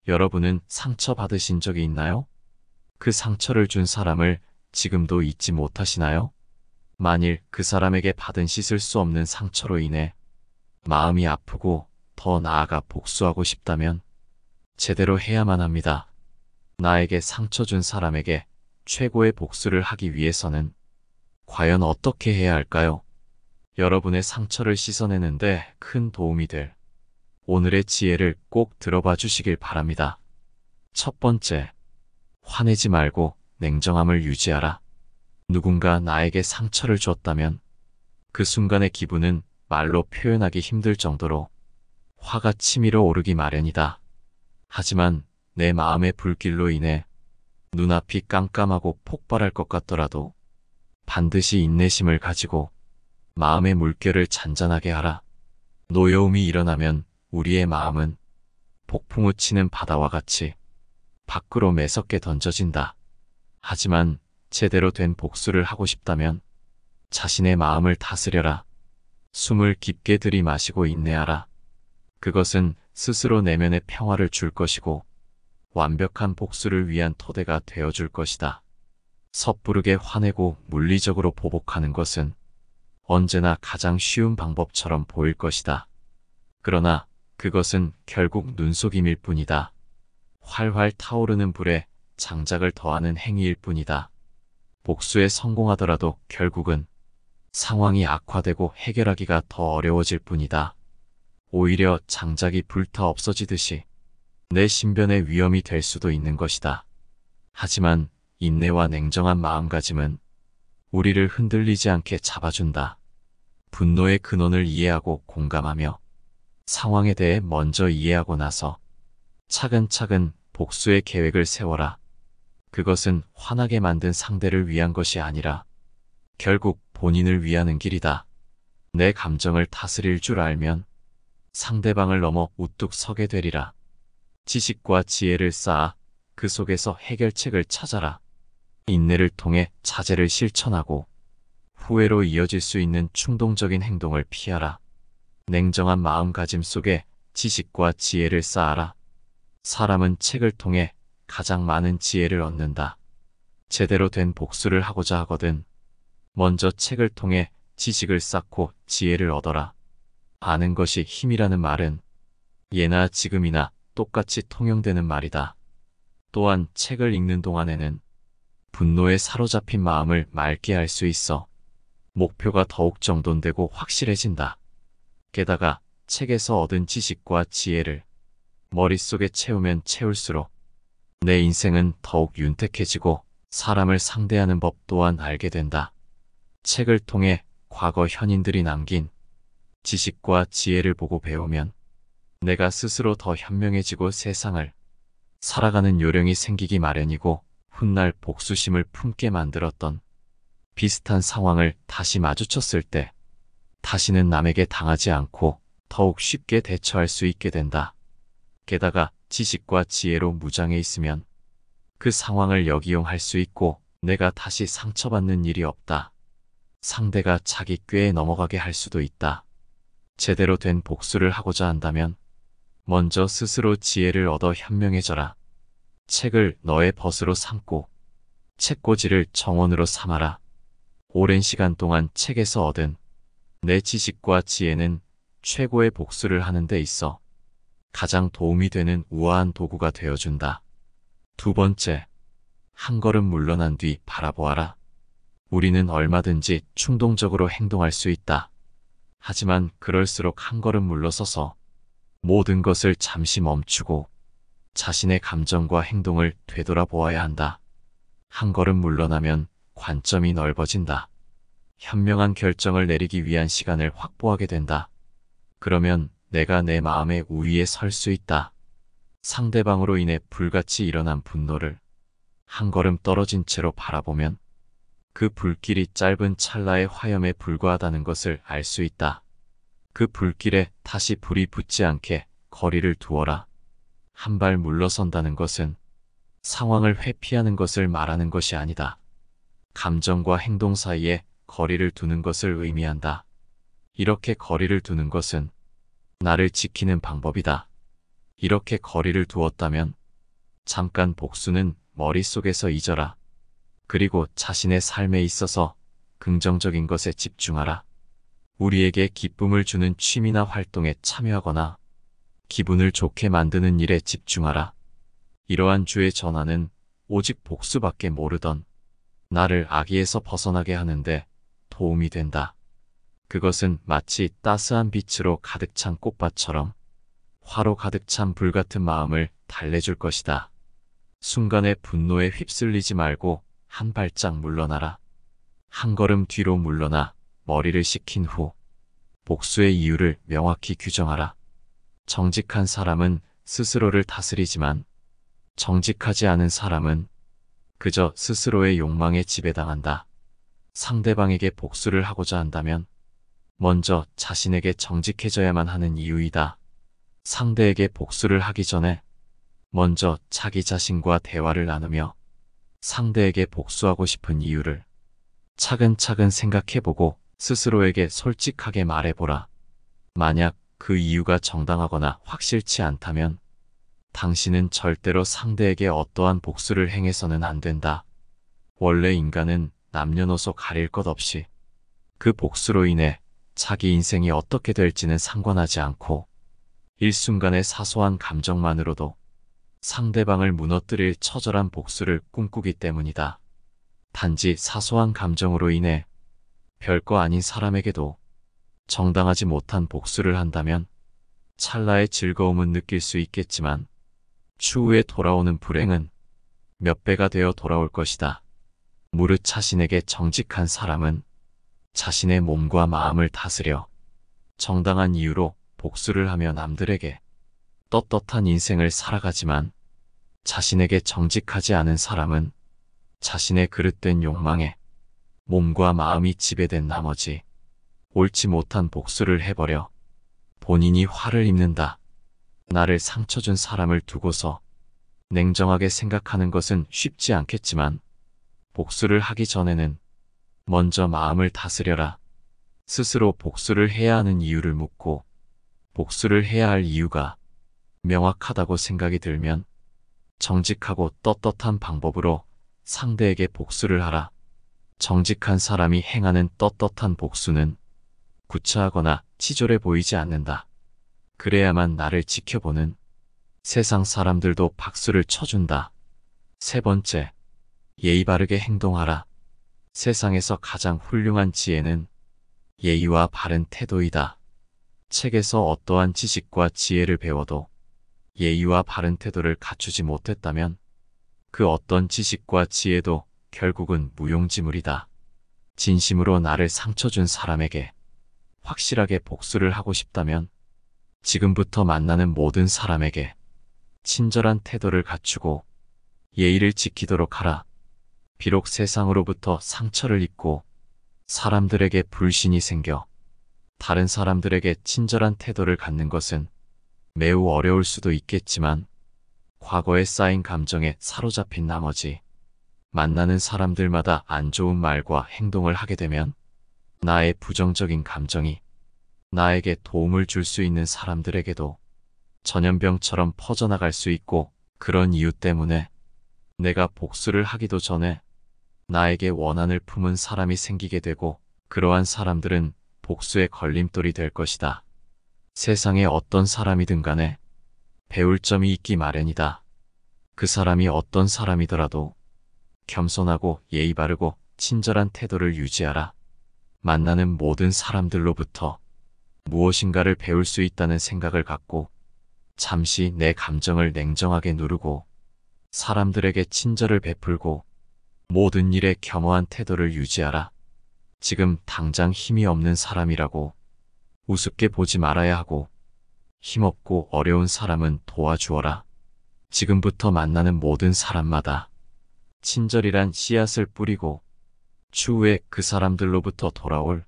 여러분은 상처받으신 적이 있나요? 그 상처를 준 사람을 지금도 잊지 못하시나요? 만일 그 사람에게 받은 씻을 수 없는 상처로 인해 마음이 아프고 더 나아가 복수하고 싶다면 제대로 해야만 합니다. 나에게 상처 준 사람에게 최고의 복수를 하기 위해서는 과연 어떻게 해야 할까요? 여러분의 상처를 씻어내는데 큰 도움이 될 오늘의 지혜를 꼭 들어봐 주시길 바랍니다. 첫 번째, 화내지 말고 냉정함을 유지하라. 누군가 나에게 상처를 줬다면 그 순간의 기분은 말로 표현하기 힘들 정도로 화가 치밀어 오르기 마련이다. 하지만 내 마음의 불길로 인해 눈앞이 깜깜하고 폭발할 것 같더라도 반드시 인내심을 가지고 마음의 물결을 잔잔하게 하라. 노여움이 일어나면 우리의 마음은 폭풍우 치는 바다와 같이 밖으로 매섭게 던져진다. 하지만 제대로 된 복수를 하고 싶다면 자신의 마음을 다스려라. 숨을 깊게 들이마시고 인내하라. 그것은 스스로 내면의 평화를 줄 것이고 완벽한 복수를 위한 토대가 되어줄 것이다. 섣부르게 화내고 물리적으로 보복하는 것은 언제나 가장 쉬운 방법처럼 보일 것이다. 그러나 그것은 결국 눈속임일 뿐이다. 활활 타오르는 불에 장작을 더하는 행위일 뿐이다. 복수에 성공하더라도 결국은 상황이 악화되고 해결하기가 더 어려워질 뿐이다. 오히려 장작이 불타 없어지듯이 내 신변의 위험이 될 수도 있는 것이다. 하지만 인내와 냉정한 마음가짐은 우리를 흔들리지 않게 잡아준다. 분노의 근원을 이해하고 공감하며 상황에 대해 먼저 이해하고 나서 차근차근 복수의 계획을 세워라. 그것은 화나게 만든 상대를 위한 것이 아니라 결국 본인을 위하는 길이다. 내 감정을 다스릴 줄 알면 상대방을 넘어 우뚝 서게 되리라. 지식과 지혜를 쌓아 그 속에서 해결책을 찾아라. 인내를 통해 자제를 실천하고 후회로 이어질 수 있는 충동적인 행동을 피하라. 냉정한 마음가짐 속에 지식과 지혜를 쌓아라. 사람은 책을 통해 가장 많은 지혜를 얻는다. 제대로 된 복수를 하고자 하거든 먼저 책을 통해 지식을 쌓고 지혜를 얻어라. 아는 것이 힘이라는 말은 예나 지금이나 똑같이 통용되는 말이다. 또한 책을 읽는 동안에는 분노에 사로잡힌 마음을 맑게 할 수 있어 목표가 더욱 정돈되고 확실해진다. 게다가 책에서 얻은 지식과 지혜를 머릿속에 채우면 채울수록 내 인생은 더욱 윤택해지고 사람을 상대하는 법 또한 알게 된다. 책을 통해 과거 현인들이 남긴 지식과 지혜를 보고 배우면 내가 스스로 더 현명해지고 세상을 살아가는 요령이 생기기 마련이고 훗날 복수심을 품게 만들었던 비슷한 상황을 다시 마주쳤을 때 다시는 남에게 당하지 않고 더욱 쉽게 대처할 수 있게 된다. 게다가 지식과 지혜로 무장해 있으면 그 상황을 역이용할 수 있고 내가 다시 상처받는 일이 없다. 상대가 자기 꾀에 넘어가게 할 수도 있다. 제대로 된 복수를 하고자 한다면 먼저 스스로 지혜를 얻어 현명해져라. 책을 너의 벗으로 삼고 책꽂이를 정원으로 삼아라. 오랜 시간 동안 책에서 얻은 내 지식과 지혜는 최고의 복수를 하는 데 있어 가장 도움이 되는 우아한 도구가 되어준다. 두 번째, 한 걸음 물러난 뒤 바라보아라. 우리는 얼마든지 충동적으로 행동할 수 있다. 하지만 그럴수록 한 걸음 물러서서 모든 것을 잠시 멈추고 자신의 감정과 행동을 되돌아보아야 한다. 한 걸음 물러나면 관점이 넓어진다. 현명한 결정을 내리기 위한 시간을 확보하게 된다. 그러면 내가 내 마음의 우위에 설 수 있다. 상대방으로 인해 불같이 일어난 분노를 한 걸음 떨어진 채로 바라보면 그 불길이 짧은 찰나의 화염에 불과하다는 것을 알 수 있다. 그 불길에 다시 불이 붙지 않게 거리를 두어라. 한 발 물러선다는 것은 상황을 회피하는 것을 말하는 것이 아니다. 감정과 행동 사이에 거리를 두는 것을 의미한다. 이렇게 거리를 두는 것은 나를 지키는 방법이다. 이렇게 거리를 두었다면 잠깐 복수는 머릿속에서 잊어라. 그리고 자신의 삶에 있어서 긍정적인 것에 집중하라. 우리에게 기쁨을 주는 취미나 활동에 참여하거나 기분을 좋게 만드는 일에 집중하라. 이러한 주의 전환은 오직 복수밖에 모르던 나를 악의에서 벗어나게 하는데 도움이 된다. 그것은 마치 따스한 빛으로 가득 찬 꽃밭처럼 화로 가득 찬 불같은 마음을 달래줄 것이다. 순간의 분노에 휩쓸리지 말고 한 발짝 물러나라. 한 걸음 뒤로 물러나 머리를 식힌 후 복수의 이유를 명확히 규정하라. 정직한 사람은 스스로를 다스리지만 정직하지 않은 사람은 그저 스스로의 욕망에 지배당한다. 상대방에게 복수를 하고자 한다면 먼저 자신에게 정직해져야만 하는 이유이다. 상대에게 복수를 하기 전에 먼저 자기 자신과 대화를 나누며 상대에게 복수하고 싶은 이유를 차근차근 생각해보고 스스로에게 솔직하게 말해보라. 만약 그 이유가 정당하거나 확실치 않다면 당신은 절대로 상대에게 어떠한 복수를 행해서는 안 된다. 원래 인간은 남녀노소 가릴 것 없이 그 복수로 인해 자기 인생이 어떻게 될지는 상관하지 않고 일순간의 사소한 감정만으로도 상대방을 무너뜨릴 처절한 복수를 꿈꾸기 때문이다. 단지 사소한 감정으로 인해 별거 아닌 사람에게도 정당하지 못한 복수를 한다면 찰나의 즐거움은 느낄 수 있겠지만 추후에 돌아오는 불행은 몇 배가 되어 돌아올 것이다. 무릇 자신에게 정직한 사람은 자신의 몸과 마음을 다스려 정당한 이유로 복수를 하며 남들에게 떳떳한 인생을 살아가지만 자신에게 정직하지 않은 사람은 자신의 그릇된 욕망에 몸과 마음이 지배된 나머지 옳지 못한 복수를 해버려 본인이 화를 입는다. 나를 상처 준 사람을 두고서 냉정하게 생각하는 것은 쉽지 않겠지만 복수를 하기 전에는 먼저 마음을 다스려라. 스스로 복수를 해야 하는 이유를 묻고 복수를 해야 할 이유가 명확하다고 생각이 들면 정직하고 떳떳한 방법으로 상대에게 복수를 하라. 정직한 사람이 행하는 떳떳한 복수는 구차하거나 치졸해 보이지 않는다. 그래야만 나를 지켜보는 세상 사람들도 박수를 쳐준다. 세 번째, 예의 바르게 행동하라. 세상에서 가장 훌륭한 지혜는 예의와 바른 태도이다. 책에서 어떠한 지식과 지혜를 배워도 예의와 바른 태도를 갖추지 못했다면 그 어떤 지식과 지혜도 결국은 무용지물이다. 진심으로 나를 상처 준 사람에게 확실하게 복수를 하고 싶다면 지금부터 만나는 모든 사람에게 친절한 태도를 갖추고 예의를 지키도록 하라. 비록 세상으로부터 상처를 입고 사람들에게 불신이 생겨 다른 사람들에게 친절한 태도를 갖는 것은 매우 어려울 수도 있겠지만 과거에 쌓인 감정에 사로잡힌 나머지 만나는 사람들마다 안 좋은 말과 행동을 하게 되면 나의 부정적인 감정이 나에게 도움을 줄 수 있는 사람들에게도 전염병처럼 퍼져나갈 수 있고 그런 이유 때문에 내가 복수를 하기도 전에 나에게 원한을 품은 사람이 생기게 되고 그러한 사람들은 복수의 걸림돌이 될 것이다. 세상에 어떤 사람이든 간에 배울 점이 있기 마련이다. 그 사람이 어떤 사람이더라도 겸손하고 예의 바르고 친절한 태도를 유지하라. 만나는 모든 사람들로부터 무엇인가를 배울 수 있다는 생각을 갖고 잠시 내 감정을 냉정하게 누르고 사람들에게 친절을 베풀고 모든 일에 겸허한 태도를 유지하라. 지금 당장 힘이 없는 사람이라고 우습게 보지 말아야 하고 힘없고 어려운 사람은 도와주어라. 지금부터 만나는 모든 사람마다 친절이란 씨앗을 뿌리고 추후에 그 사람들로부터 돌아올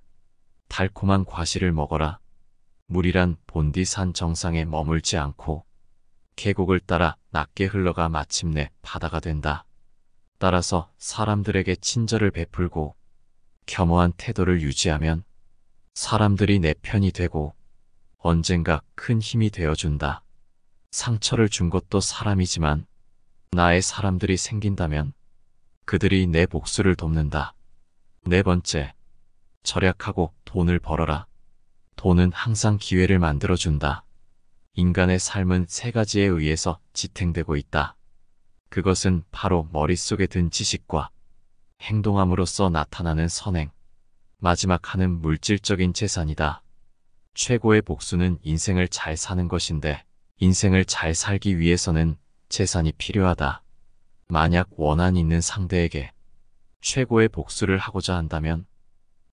달콤한 과실을 먹어라. 물이란 본디 산 정상에 머물지 않고 계곡을 따라 낮게 흘러가 마침내 바다가 된다. 따라서 사람들에게 친절을 베풀고 겸허한 태도를 유지하면 사람들이 내 편이 되고 언젠가 큰 힘이 되어준다. 상처를 준 것도 사람이지만 나의 사람들이 생긴다면 그들이 내 복수를 돕는다. 네 번째, 절약하고 돈을 벌어라. 돈은 항상 기회를 만들어준다. 인간의 삶은 세 가지에 의해서 지탱되고 있다. 그것은 바로 머릿속에 든 지식과 행동함으로써 나타나는 선행, 마지막 하는 물질적인 재산이다. 최고의 복수는 인생을 잘 사는 것인데 인생을 잘 살기 위해서는 재산이 필요하다. 만약 원한 있는 상대에게 최고의 복수를 하고자 한다면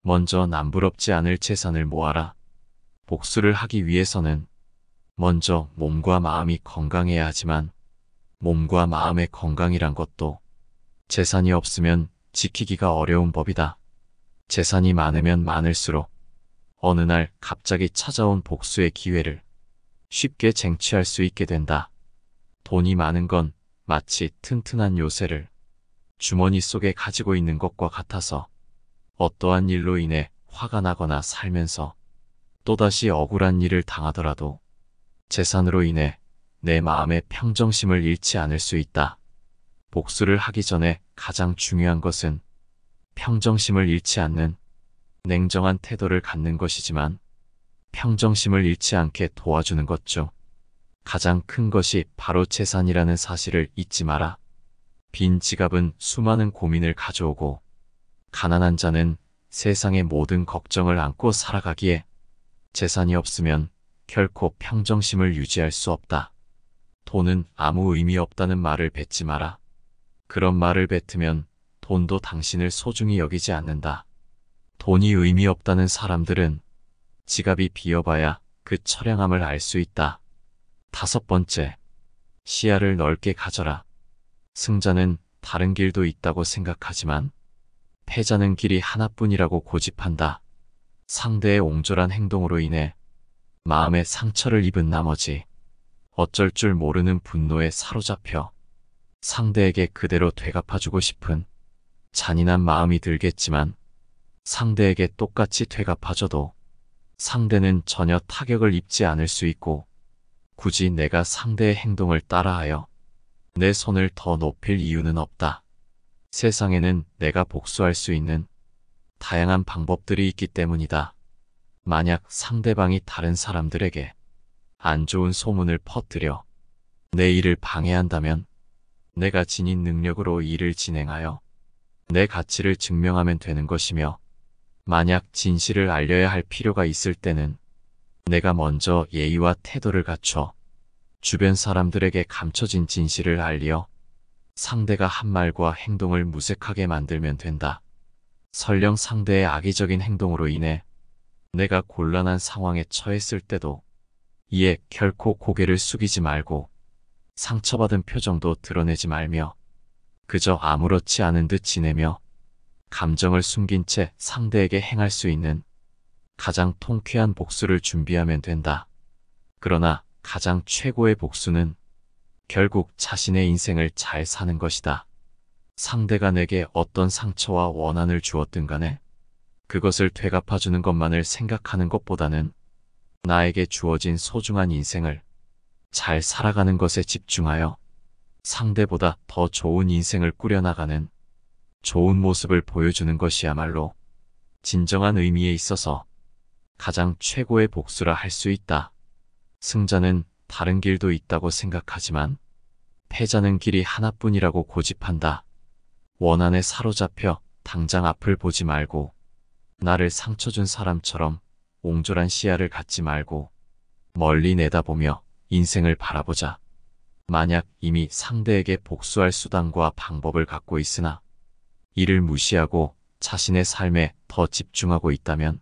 먼저 남부럽지 않을 재산을 모아라. 복수를 하기 위해서는 먼저 몸과 마음이 건강해야 하지만 몸과 마음의 건강이란 것도 재산이 없으면 지키기가 어려운 법이다. 재산이 많으면 많을수록 어느 날 갑자기 찾아온 복수의 기회를 쉽게 쟁취할 수 있게 된다. 돈이 많은 건 마치 튼튼한 요새를 주머니 속에 가지고 있는 것과 같아서 어떠한 일로 인해 화가 나거나 살면서 또다시 억울한 일을 당하더라도 재산으로 인해 내 마음의 평정심을 잃지 않을 수 있다. 복수를 하기 전에 가장 중요한 것은 평정심을 잃지 않는 냉정한 태도를 갖는 것이지만 평정심을 잃지 않게 도와주는 것 중 가장 큰 것이 바로 재산이라는 사실을 잊지 마라. 빈 지갑은 수많은 고민을 가져오고 가난한 자는 세상의 모든 걱정을 안고 살아가기에 재산이 없으면 결코 평정심을 유지할 수 없다. 돈은 아무 의미 없다는 말을 뱉지 마라. 그런 말을 뱉으면 돈도 당신을 소중히 여기지 않는다. 돈이 의미 없다는 사람들은 지갑이 비어봐야 그 처량함을 알 수 있다. 다섯 번째, 시야를 넓게 가져라. 승자는 다른 길도 있다고 생각하지만 패자는 길이 하나뿐이라고 고집한다. 상대의 옹졸한 행동으로 인해 마음의 상처를 입은 나머지 어쩔 줄 모르는 분노에 사로잡혀 상대에게 그대로 되갚아주고 싶은 잔인한 마음이 들겠지만 상대에게 똑같이 되갚아줘도 상대는 전혀 타격을 입지 않을 수 있고 굳이 내가 상대의 행동을 따라하여 내 손을 더 높일 이유는 없다. 세상에는 내가 복수할 수 있는 다양한 방법들이 있기 때문이다. 만약 상대방이 다른 사람들에게 안 좋은 소문을 퍼뜨려 내 일을 방해한다면 내가 지닌 능력으로 일을 진행하여 내 가치를 증명하면 되는 것이며 만약 진실을 알려야 할 필요가 있을 때는 내가 먼저 예의와 태도를 갖춰 주변 사람들에게 감춰진 진실을 알려 상대가 한 말과 행동을 무색하게 만들면 된다. 설령 상대의 악의적인 행동으로 인해 내가 곤란한 상황에 처했을 때도 이에 결코 고개를 숙이지 말고 상처받은 표정도 드러내지 말며 그저 아무렇지 않은 듯 지내며 감정을 숨긴 채 상대에게 행할 수 있는 가장 통쾌한 복수를 준비하면 된다. 그러나 가장 최고의 복수는 결국 자신의 인생을 잘 사는 것이다. 상대가 내게 어떤 상처와 원한을 주었든 간에 그것을 되갚아주는 것만을 생각하는 것보다는 나에게 주어진 소중한 인생을 잘 살아가는 것에 집중하여 상대보다 더 좋은 인생을 꾸려나가는 좋은 모습을 보여주는 것이야말로 진정한 의미에 있어서 가장 최고의 복수라 할 수 있다. 승자는 다른 길도 있다고 생각하지만 패자는 길이 하나뿐이라고 고집한다. 원한에 사로잡혀 당장 앞을 보지 말고 나를 상처 준 사람처럼 옹졸한 시야를 갖지 말고 멀리 내다보며 인생을 바라보자. 만약 이미 상대에게 복수할 수단과 방법을 갖고 있으나 이를 무시하고 자신의 삶에 더 집중하고 있다면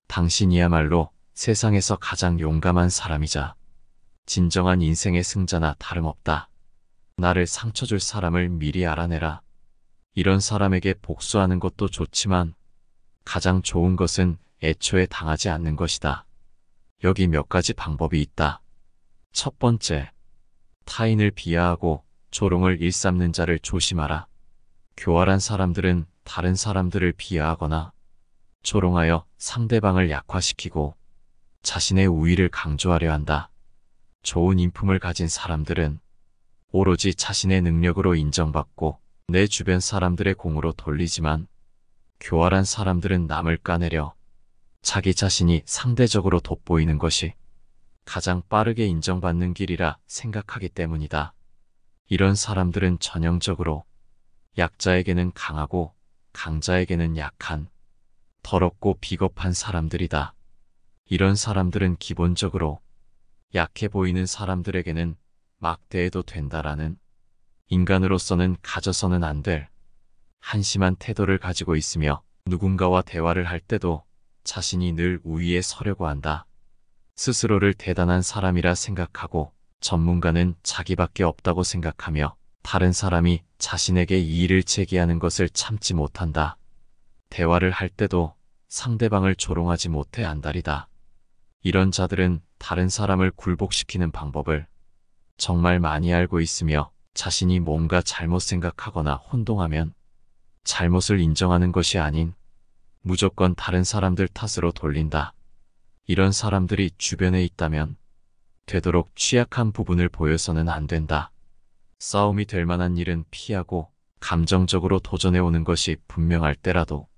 당신이야말로 세상에서 가장 용감한 사람이자 진정한 인생의 승자나 다름없다. 나를 상처 줄 사람을 미리 알아내라. 이런 사람에게 복수하는 것도 좋지만 가장 좋은 것은 애초에 당하지 않는 것이다. 여기 몇 가지 방법이 있다. 첫 번째, 타인을 비하하고 조롱을 일삼는 자를 조심하라. 교활한 사람들은 다른 사람들을 비하하거나 조롱하여 상대방을 약화시키고 자신의 우위를 강조하려 한다. 좋은 인품을 가진 사람들은 오로지 자신의 능력으로 인정받고 내 주변 사람들의 공으로 돌리지만, 교활한 사람들은 남을 까내려 자기 자신이 상대적으로 돋보이는 것이 가장 빠르게 인정받는 길이라 생각하기 때문이다. 이런 사람들은 전형적으로 약자에게는 강하고 강자에게는 약한, 더럽고 비겁한 사람들이다. 이런 사람들은 기본적으로 약해 보이는 사람들에게는 막대해도 된다라는, 인간으로서는 가져서는 안 될 한심한 태도를 가지고 있으며, 누군가와 대화를 할 때도 자신이 늘 우위에 서려고 한다. 스스로를 대단한 사람이라 생각하고 전문가는 자기밖에 없다고 생각하며 다른 사람이 자신에게 이의를 제기하는 것을 참지 못한다. 대화를 할 때도 상대방을 조롱하지 못해 안달이다. 이런 자들은 다른 사람을 굴복시키는 방법을 정말 많이 알고 있으며, 자신이 뭔가 잘못 생각하거나 혼동하면 잘못을 인정하는 것이 아닌 무조건 다른 사람들 탓으로 돌린다. 이런 사람들이 주변에 있다면 되도록 취약한 부분을 보여서는 안 된다. 싸움이 될 만한 일은 피하고 감정적으로 도전해오는 것이 분명할 때라도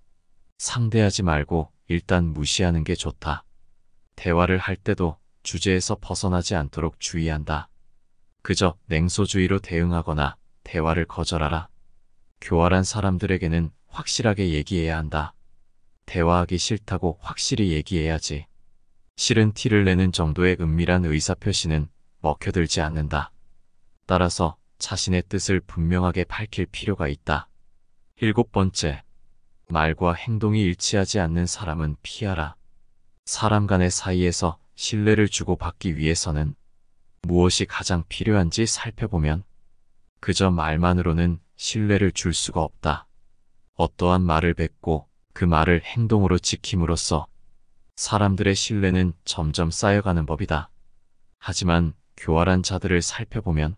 상대하지 말고 일단 무시하는 게 좋다. 대화를 할 때도 주제에서 벗어나지 않도록 주의한다. 그저 냉소주의로 대응하거나 대화를 거절하라. 교활한 사람들에게는 확실하게 얘기해야 한다. 대화하기 싫다고 확실히 얘기해야지. 싫은 티를 내는 정도의 은밀한 의사표시는 먹혀들지 않는다. 따라서 자신의 뜻을 분명하게 밝힐 필요가 있다. 7번째, 말과 행동이 일치하지 않는 사람은 피하라. 사람 간의 사이에서 신뢰를 주고받기 위해서는 무엇이 가장 필요한지 살펴보면 그저 말만으로는 신뢰를 줄 수가 없다. 어떠한 말을 뱉고 그 말을 행동으로 지킴으로써 사람들의 신뢰는 점점 쌓여가는 법이다. 하지만 교활한 자들을 살펴보면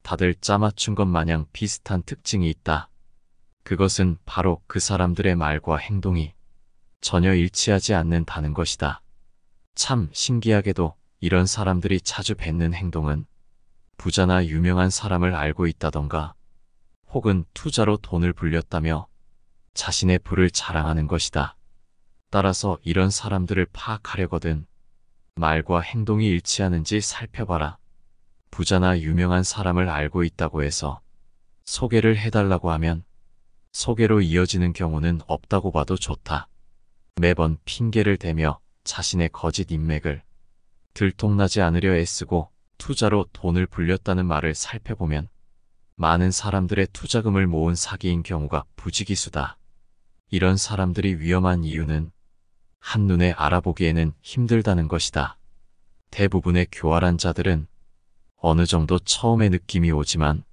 다들 짜맞춘 것 마냥 비슷한 특징이 있다. 그것은 바로 그 사람들의 말과 행동이 전혀 일치하지 않는다는 것이다. 참 신기하게도 이런 사람들이 자주 뱉는 행동은 부자나 유명한 사람을 알고 있다던가 혹은 투자로 돈을 불렸다며 자신의 부를 자랑하는 것이다. 따라서 이런 사람들을 파악하려거든 말과 행동이 일치하는지 살펴봐라. 부자나 유명한 사람을 알고 있다고 해서 소개를 해달라고 하면 소개로 이어지는 경우는 없다고 봐도 좋다. 매번 핑계를 대며 자신의 거짓 인맥을 들통나지 않으려 애쓰고 투자로 돈을 불렸다는 말을 살펴보면 많은 사람들의 투자금을 모은 사기인 경우가 부지기수다. 이런 사람들이 위험한 이유는 한눈에 알아보기에는 힘들다는 것이다. 대부분의 교활한 자들은 어느 정도 처음에 느낌이 오지만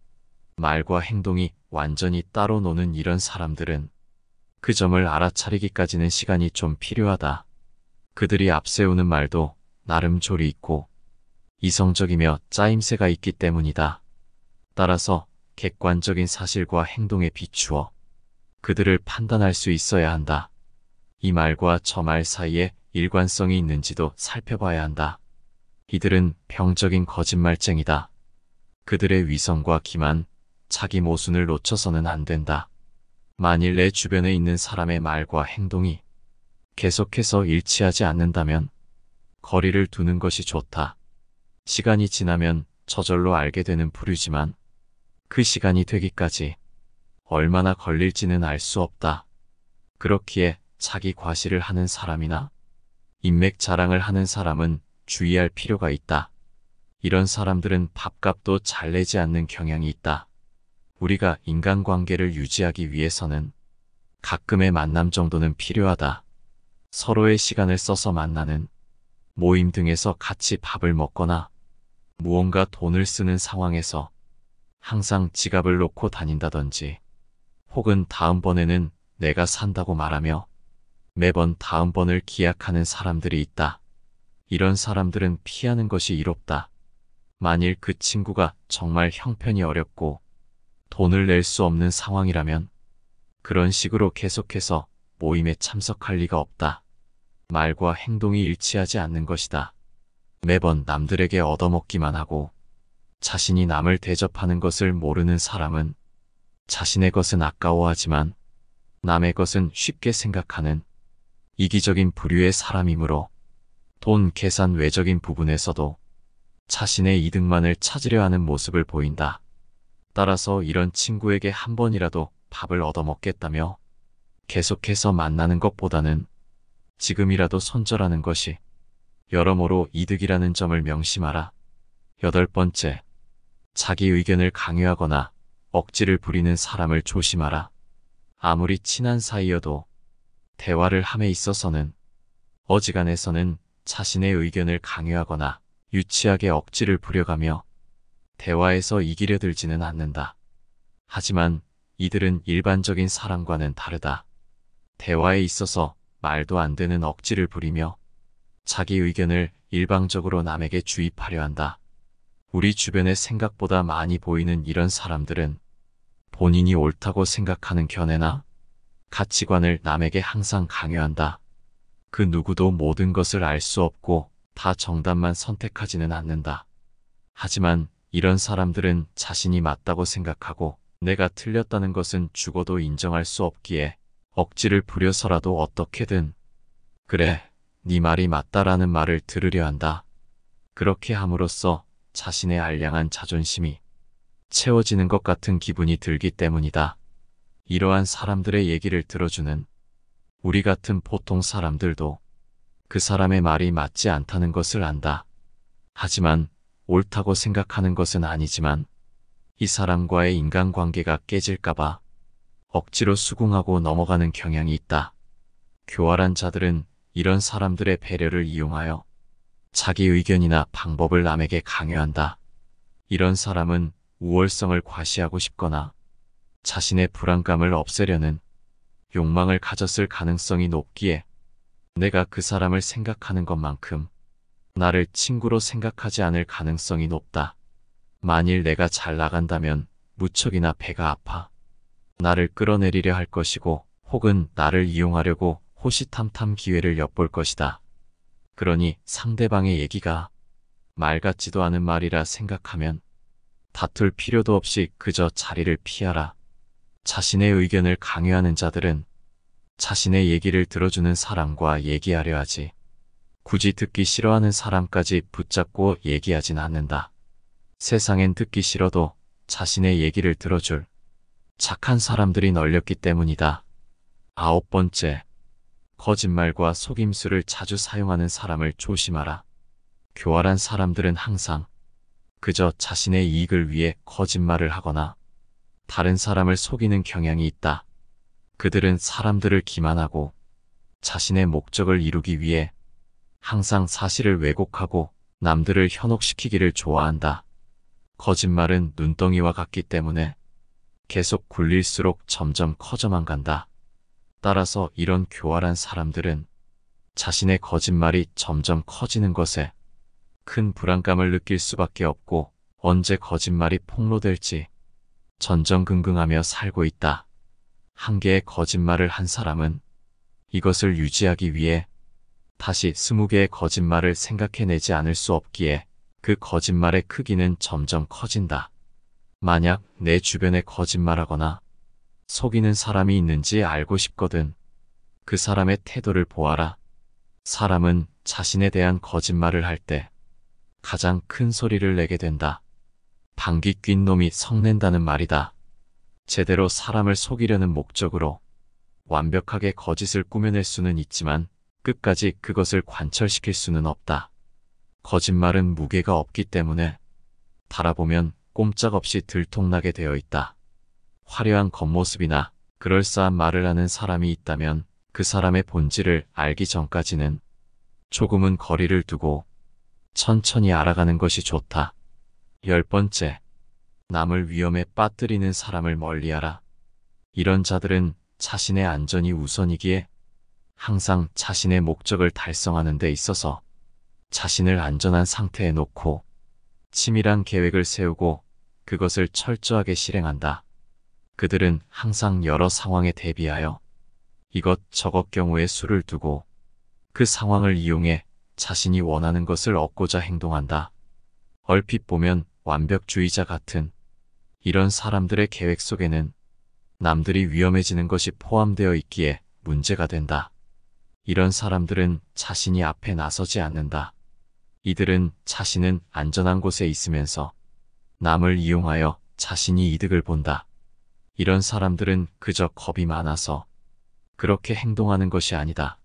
말과 행동이 완전히 따로 노는 이런 사람들은 그 점을 알아차리기까지는 시간이 좀 필요하다. 그들이 앞세우는 말도 나름 조리 있고 이성적이며 짜임새가 있기 때문이다. 따라서 객관적인 사실과 행동에 비추어 그들을 판단할 수 있어야 한다. 이 말과 저 말 사이에 일관성이 있는지도 살펴봐야 한다. 이들은 병적인 거짓말쟁이다. 그들의 위선과 기만, 자기 모순을 놓쳐서는 안 된다. 만일 내 주변에 있는 사람의 말과 행동이 계속해서 일치하지 않는다면 거리를 두는 것이 좋다. 시간이 지나면 저절로 알게 되는 부류지만 그 시간이 되기까지 얼마나 걸릴지는 알 수 없다. 그렇기에 자기 과시를 하는 사람이나 인맥 자랑을 하는 사람은 주의할 필요가 있다. 이런 사람들은 밥값도 잘 내지 않는 경향이 있다. 우리가 인간관계를 유지하기 위해서는 가끔의 만남 정도는 필요하다. 서로의 시간을 써서 만나는 모임 등에서 같이 밥을 먹거나 무언가 돈을 쓰는 상황에서 항상 지갑을 놓고 다닌다든지 혹은 다음번에는 내가 산다고 말하며 매번 다음번을 기약하는 사람들이 있다. 이런 사람들은 피하는 것이 이롭다. 만일 그 친구가 정말 형편이 어렵고 돈을 낼 수 없는 상황이라면 그런 식으로 계속해서 모임에 참석할 리가 없다. 말과 행동이 일치하지 않는 것이다. 매번 남들에게 얻어먹기만 하고 자신이 남을 대접하는 것을 모르는 사람은 자신의 것은 아까워하지만 남의 것은 쉽게 생각하는 이기적인 부류의 사람이므로 돈 계산 외적인 부분에서도 자신의 이득만을 찾으려 하는 모습을 보인다. 따라서 이런 친구에게 한 번이라도 밥을 얻어먹겠다며 계속해서 만나는 것보다는 지금이라도 손절하는 것이 여러모로 이득이라는 점을 명심하라. 8번째, 자기 의견을 강요하거나 억지를 부리는 사람을 조심하라. 아무리 친한 사이여도 대화를 함에 있어서는 어지간해서는 자신의 의견을 강요하거나 유치하게 억지를 부려가며 대화에서 이기려 들지는 않는다. 하지만 이들은 일반적인 사람과는 다르다. 대화에 있어서 말도 안 되는 억지를 부리며 자기 의견을 일방적으로 남에게 주입하려 한다. 우리 주변에 생각보다 많이 보이는 이런 사람들은 본인이 옳다고 생각하는 견해나 가치관을 남에게 항상 강요한다. 그 누구도 모든 것을 알 수 없고 다 정답만 선택하지는 않는다. 하지만 이런 사람들은 자신이 맞다고 생각하고 내가 틀렸다는 것은 죽어도 인정할 수 없기에 억지를 부려서라도 어떻게든 그래, 네 말이 맞다라는 말을 들으려 한다. 그렇게 함으로써 자신의 알량한 자존심이 채워지는 것 같은 기분이 들기 때문이다. 이러한 사람들의 얘기를 들어주는 우리 같은 보통 사람들도 그 사람의 말이 맞지 않다는 것을 안다. 하지만 옳다고 생각하는 것은 아니지만 이 사람과의 인간관계가 깨질까봐 억지로 수긍하고 넘어가는 경향이 있다. 교활한 자들은 이런 사람들의 배려를 이용하여 자기 의견이나 방법을 남에게 강요한다. 이런 사람은 우월성을 과시하고 싶거나 자신의 불안감을 없애려는 욕망을 가졌을 가능성이 높기에 내가 그 사람을 생각하는 것만큼 나를 친구로 생각하지 않을 가능성이 높다. 만일 내가 잘 나간다면 무척이나 배가 아파 나를 끌어내리려 할 것이고 혹은 나를 이용하려고 호시탐탐 기회를 엿볼 것이다. 그러니 상대방의 얘기가 말 같지도 않은 말이라 생각하면 다툴 필요도 없이 그저 자리를 피하라. 자신의 의견을 강요하는 자들은 자신의 얘기를 들어주는 사람과 얘기하려 하지 굳이 듣기 싫어하는 사람까지 붙잡고 얘기하진 않는다. 세상엔 듣기 싫어도 자신의 얘기를 들어줄 착한 사람들이 널렸기 때문이다. 9번째, 거짓말과 속임수를 자주 사용하는 사람을 조심하라. 교활한 사람들은 항상 그저 자신의 이익을 위해 거짓말을 하거나 다른 사람을 속이는 경향이 있다. 그들은 사람들을 기만하고 자신의 목적을 이루기 위해 항상 사실을 왜곡하고 남들을 현혹시키기를 좋아한다. 거짓말은 눈덩이와 같기 때문에 계속 굴릴수록 점점 커져만 간다. 따라서 이런 교활한 사람들은 자신의 거짓말이 점점 커지는 것에 큰 불안감을 느낄 수밖에 없고 언제 거짓말이 폭로될지 전전긍긍하며 살고 있다. 한 개의 거짓말을 한 사람은 이것을 유지하기 위해 다시 20개의 거짓말을 생각해내지 않을 수 없기에 그 거짓말의 크기는 점점 커진다. 만약 내 주변에 거짓말하거나 속이는 사람이 있는지 알고 싶거든 그 사람의 태도를 보아라. 사람은 자신에 대한 거짓말을 할 때 가장 큰 소리를 내게 된다. 방귀 낀 놈이 성낸다는 말이다. 제대로 사람을 속이려는 목적으로 완벽하게 거짓을 꾸며낼 수는 있지만 끝까지 그것을 관철시킬 수는 없다. 거짓말은 무게가 없기 때문에 바라보면 꼼짝없이 들통나게 되어 있다. 화려한 겉모습이나 그럴싸한 말을 하는 사람이 있다면 그 사람의 본질을 알기 전까지는 조금은 거리를 두고 천천히 알아가는 것이 좋다. 10번째, 남을 위험에 빠뜨리는 사람을 멀리하라. 이런 자들은 자신의 안전이 우선이기에 항상 자신의 목적을 달성하는 데 있어서 자신을 안전한 상태에 놓고 치밀한 계획을 세우고 그것을 철저하게 실행한다. 그들은 항상 여러 상황에 대비하여 이것저것 경우에 수를 두고 그 상황을 이용해 자신이 원하는 것을 얻고자 행동한다. 얼핏 보면 완벽주의자 같은 이런 사람들의 계획 속에는 남들이 위험해지는 것이 포함되어 있기에 문제가 된다. 이런 사람들은 자신이 앞에 나서지 않는다. 이들은 자신은 안전한 곳에 있으면서 남을 이용하여 자신이 이득을 본다. 이런 사람들은 그저 겁이 많아서 그렇게 행동하는 것이 아니다.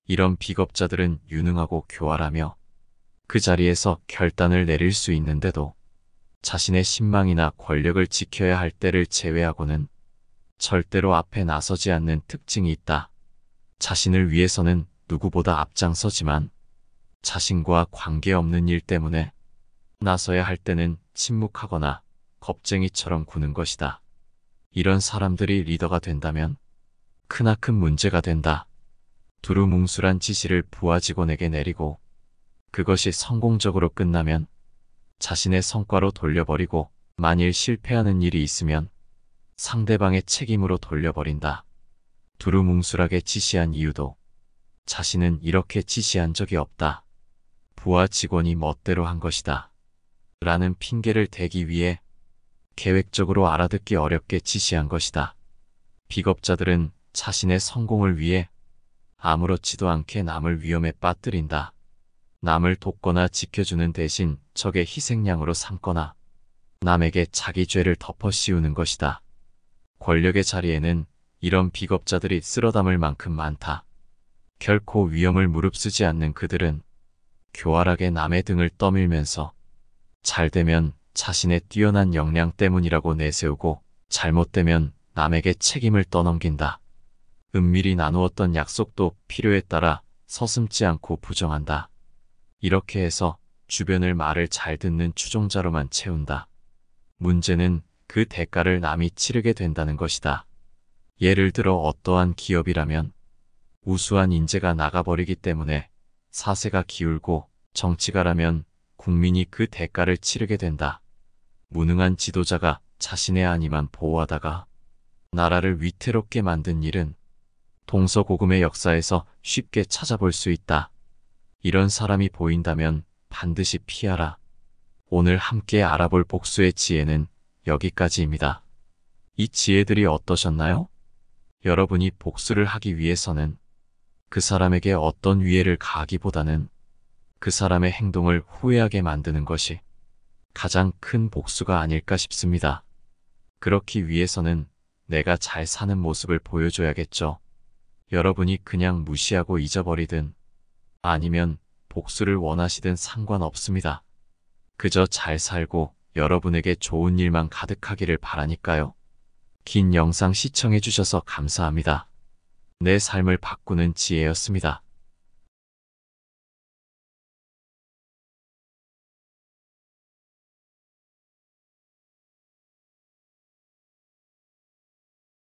이런 비겁자들은 유능하고 교활하며 그 자리에서 결단을 내릴 수 있는데도 자신의 신망이나 권력을 지켜야 할 때를 제외하고는 절대로 앞에 나서지 않는 특징이 있다. 자신을 위해서는 누구보다 앞장서지만 자신과 관계없는 일 때문에 나서야 할 때는 침묵하거나 겁쟁이처럼 구는 것이다. 이런 사람들이 리더가 된다면 크나큰 문제가 된다. 두루뭉술한 지시를 부하 직원에게 내리고 그것이 성공적으로 끝나면 자신의 성과로 돌려버리고 만일 실패하는 일이 있으면 상대방의 책임으로 돌려버린다. 두루뭉술하게 지시한 이유도 자신은 이렇게 지시한 적이 없다. 부하 직원이 멋대로 한 것이다. 라는 핑계를 대기 위해 계획적으로 알아듣기 어렵게 지시한 것이다. 비겁자들은 자신의 성공을 위해 아무렇지도 않게 남을 위험에 빠뜨린다. 남을 돕거나 지켜주는 대신 적의 희생양으로 삼거나 남에게 자기 죄를 덮어씌우는 것이다. 권력의 자리에는 이런 비겁자들이 쓸어담을 만큼 많다. 결코 위험을 무릅쓰지 않는 그들은 교활하게 남의 등을 떠밀면서 잘되면 자신의 뛰어난 역량 때문이라고 내세우고 잘못되면 남에게 책임을 떠넘긴다. 은밀히 나누었던 약속도 필요에 따라 서슴지 않고 부정한다. 이렇게 해서 주변을 말을 잘 듣는 추종자로만 채운다. 문제는 그 대가를 남이 치르게 된다는 것이다. 예를 들어 어떠한 기업이라면 우수한 인재가 나가버리기 때문에 사세가 기울고 정치가라면 국민이 그 대가를 치르게 된다. 무능한 지도자가 자신의 안위만 보호하다가 나라를 위태롭게 만든 일은 동서고금의 역사에서 쉽게 찾아볼 수 있다. 이런 사람이 보인다면 반드시 피하라. 오늘 함께 알아볼 복수의 지혜는 여기까지입니다. 이 지혜들이 어떠셨나요? 여러분이 복수를 하기 위해서는 그 사람에게 어떤 위해를 가하기보다는 그 사람의 행동을 후회하게 만드는 것이 가장 큰 복수가 아닐까 싶습니다. 그렇기 위해서는 내가 잘 사는 모습을 보여줘야겠죠. 여러분이 그냥 무시하고 잊어버리든 아니면 복수를 원하시든 상관없습니다. 그저 잘 살고 여러분에게 좋은 일만 가득하기를 바라니까요. 긴 영상 시청해주셔서 감사합니다. 내 삶을 바꾸는 지혜였습니다.